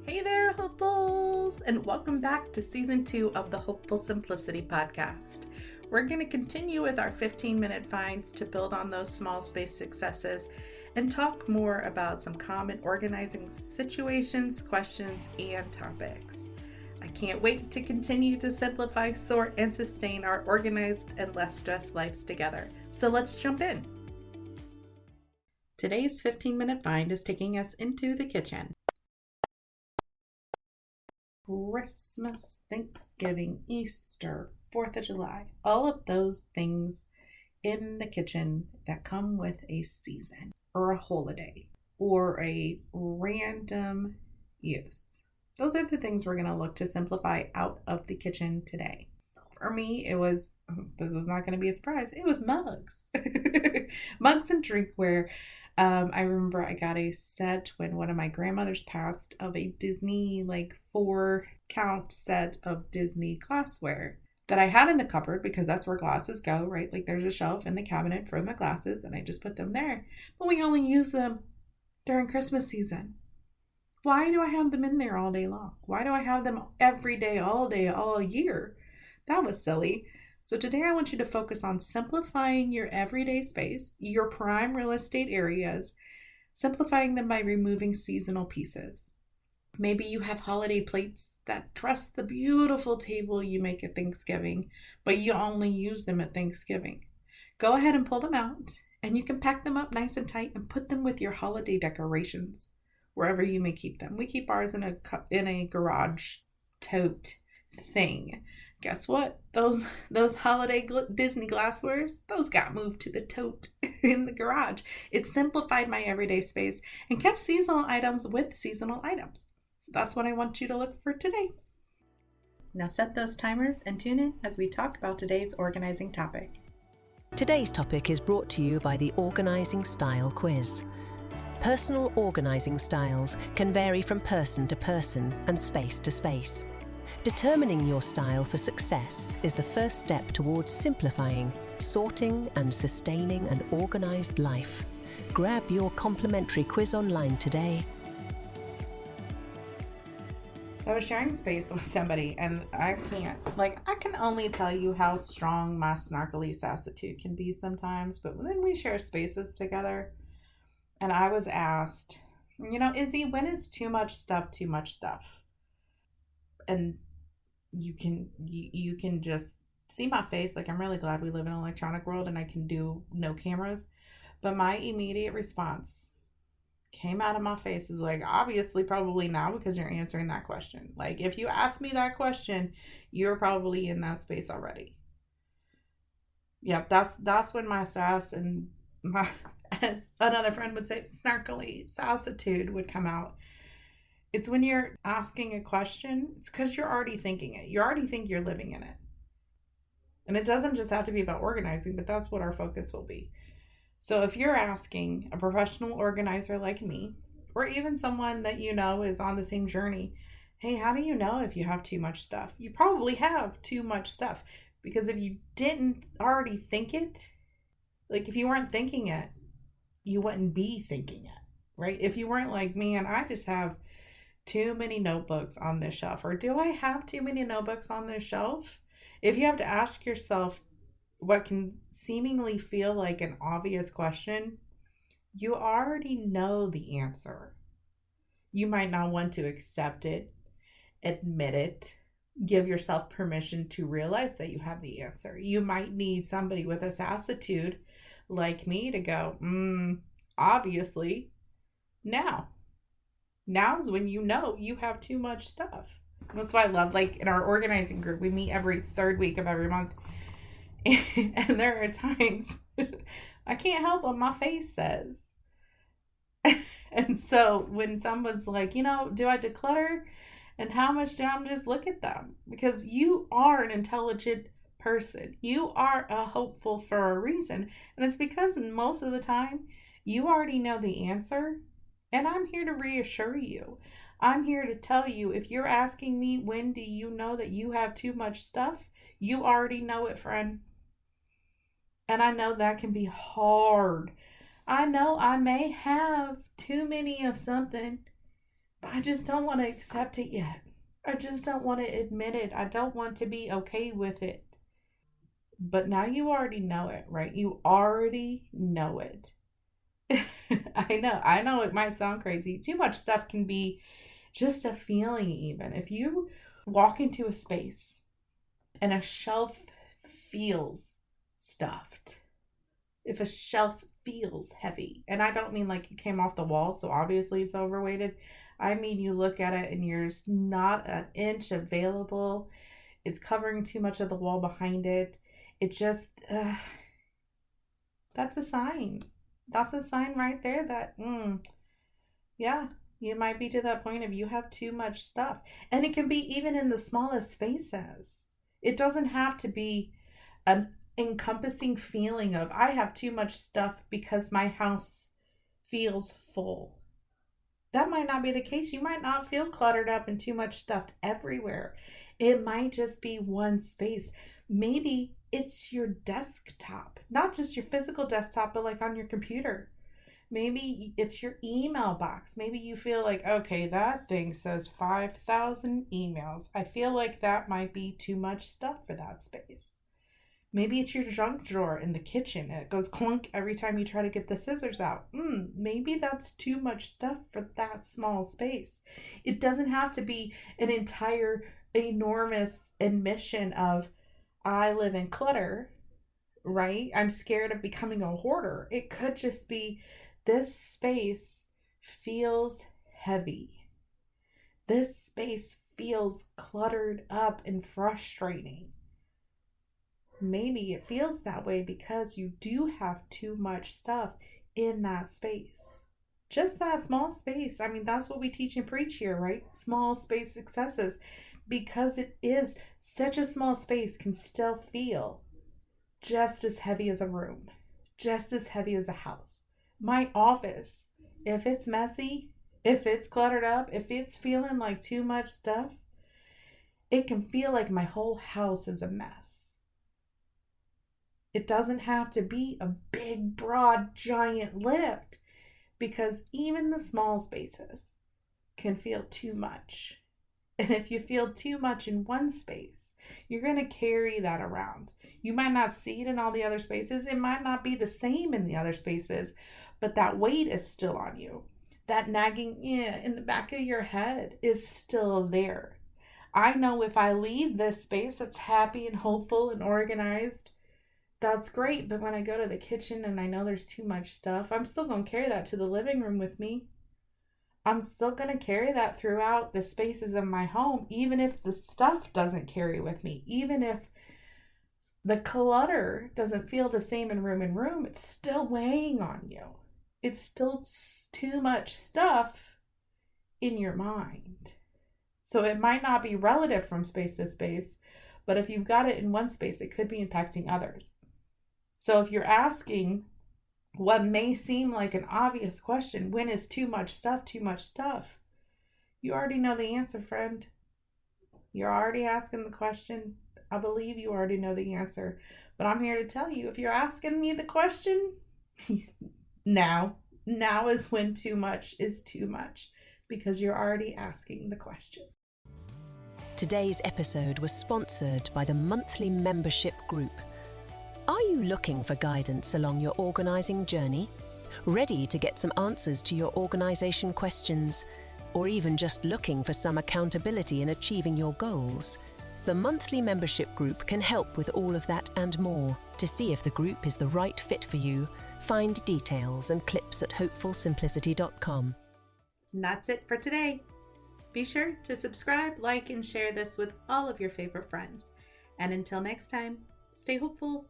Hey there, hopefuls, and welcome back to season 2 of the Hopeful Simplicity podcast. We're going to continue with our 15-minute finds to build on those small space successes and talk more about some common organizing situations, questions, and topics. I can't wait to continue to simplify, sort, and sustain our organized and less stressed lives together. So let's jump in. Today's 15-minute find is taking us into the kitchen. Christmas, Thanksgiving, Easter, 4th of July, all of those things in the kitchen that come with a season or a holiday or a random use. Those are the things we're going to look to simplify out of the kitchen today. For me, this is not going to be a surprise, it was mugs. Mugs and drinkware. I remember I got a set when one of my grandmothers passed of a Disney 4-count set of Disney glassware that I had in the cupboard because that's where glasses go, right? There's a shelf in the cabinet for my glasses and I just put them there. But we only use them during Christmas season. Why do I have them in there all day long? Why do I have them every day, all year? That was silly. So today I want you to focus on simplifying your everyday space, your prime real estate areas, simplifying them by removing seasonal pieces. Maybe you have holiday plates that dress the beautiful table you make at Thanksgiving, but you only use them at Thanksgiving. Go ahead and pull them out, and you can pack them up nice and tight and put them with your holiday decorations, wherever you may keep them. We keep ours in a garage tote thing. Guess what? Those holiday Disney glasswares, those got moved to the tote in the garage. It simplified my everyday space and kept seasonal items with seasonal items. So that's what I want you to look for today. Now set those timers and tune in as we talk about today's organizing topic. Today's topic is brought to you by the Organizing Style Quiz. Personal organizing styles can vary from person to person and space to space. Determining your style for success is the first step towards simplifying, sorting, and sustaining an organized life. Grab your complimentary quiz online today. I was sharing space with somebody and I can only tell you how strong my snarkly sassitude can be sometimes, but then we share spaces together and I was asked, Izzy, when is too much stuff too much stuff? And you can just see my face. I'm really glad we live in an electronic world and I can do no cameras. But my immediate response came out of my face is obviously probably now, because you're answering that question. If you ask me that question, you're probably in that space already. Yep, that's when my sass and my, as another friend would say, snarkly sassitude would come out. It's when you're asking a question, it's because you're already thinking it. You already think you're living in it. And it doesn't just have to be about organizing, but that's what our focus will be. So if you're asking a professional organizer like me, or even someone that is on the same journey, hey, how do you know if you have too much stuff? You probably have too much stuff. Because if you didn't already think it, if you weren't thinking it, you wouldn't be thinking it, right? If you weren't like, man, I just have too many notebooks on this shelf, or do I have too many notebooks on this shelf? If you have to ask yourself what can seemingly feel like an obvious question, you already know the answer. You might not want to accept it, admit it, give yourself permission to realize that you have the answer. You might need somebody with a sassitude like me to go, obviously, Now's when you have too much stuff. That's why I love, in our organizing group, we meet every third week of every month. And there are times I can't help what my face says. And so when someone's like, do I declutter? And how much do I just look at them? Because you are an intelligent person. You are a hopeful for a reason. And it's because most of the time you already know the answer. And I'm here to reassure you. I'm here to tell you, if you're asking me, when do you know that you have too much stuff? You already know it, friend. And I know that can be hard. I know I may have too many of something, but I just don't want to accept it yet. I just don't want to admit it. I don't want to be okay with it. But now you already know it, right? You already know it. I know it might sound crazy. Too much stuff can be just a feeling, even. If you walk into a space and a shelf feels stuffed, if a shelf feels heavy, and I don't mean like it came off the wall, so obviously it's overweighted. I mean, you look at it and there's not an inch available. It's covering too much of the wall behind it. It just, that's a sign. That's a sign right there that, yeah, you might be to that point of you have too much stuff. And it can be even in the smallest spaces. It doesn't have to be an encompassing feeling of I have too much stuff because my house feels full. That might not be the case. You might not feel cluttered up and too much stuffed everywhere. It might just be one space. Maybe it's your desktop, not just your physical desktop, but like on your computer. Maybe it's your email box. Maybe you feel like, okay, that thing says 5,000 emails. I feel like that might be too much stuff for that space. Maybe it's your junk drawer in the kitchen and it goes clunk every time you try to get the scissors out. Maybe that's too much stuff for that small space. It doesn't have to be an entire enormous admission of I live in clutter, right? I'm scared of becoming a hoarder. It could just be this space feels heavy. This space feels cluttered up and frustrating. Maybe it feels that way because you do have too much stuff in that space. Just that small space. I mean, that's what we teach and preach here, right? Small space successes. Because it is such a small space can still feel just as heavy as a room, just as heavy as a house. My office, if it's messy, if it's cluttered up, if it's feeling like too much stuff, it can feel like my whole house is a mess. It doesn't have to be a big, broad, giant lift because even the small spaces can feel too much. And if you feel too much in one space, you're going to carry that around. You might not see it in all the other spaces. It might not be the same in the other spaces, but that weight is still on you. That nagging in the back of your head is still there. I know if I leave this space that's happy and hopeful and organized, that's great. But when I go to the kitchen and I know there's too much stuff, I'm still going to carry that to the living room with me. I'm still going to carry that throughout the spaces of my home, even if the stuff doesn't carry with me, even if the clutter doesn't feel the same in room, it's still weighing on you. It's still too much stuff in your mind. So it might not be relative from space to space, but if you've got it in one space, it could be impacting others. So if you're asking what may seem like an obvious question, when is too much stuff too much stuff? You already know the answer, friend. You're already asking the question. I believe you already know the answer. But I'm here to tell you, if you're asking me the question, now is when too much is too much, because you're already asking the question. Today's episode was sponsored by the monthly membership group. Are you looking for guidance along your organising journey? Ready to get some answers to your organisation questions? Or even just looking for some accountability in achieving your goals? The monthly membership group can help with all of that and more. To see if the group is the right fit for you, find details and clips at hopefulsimplicity.com. And that's it for today. Be sure to subscribe, like, and share this with all of your favorite friends. And until next time, stay hopeful.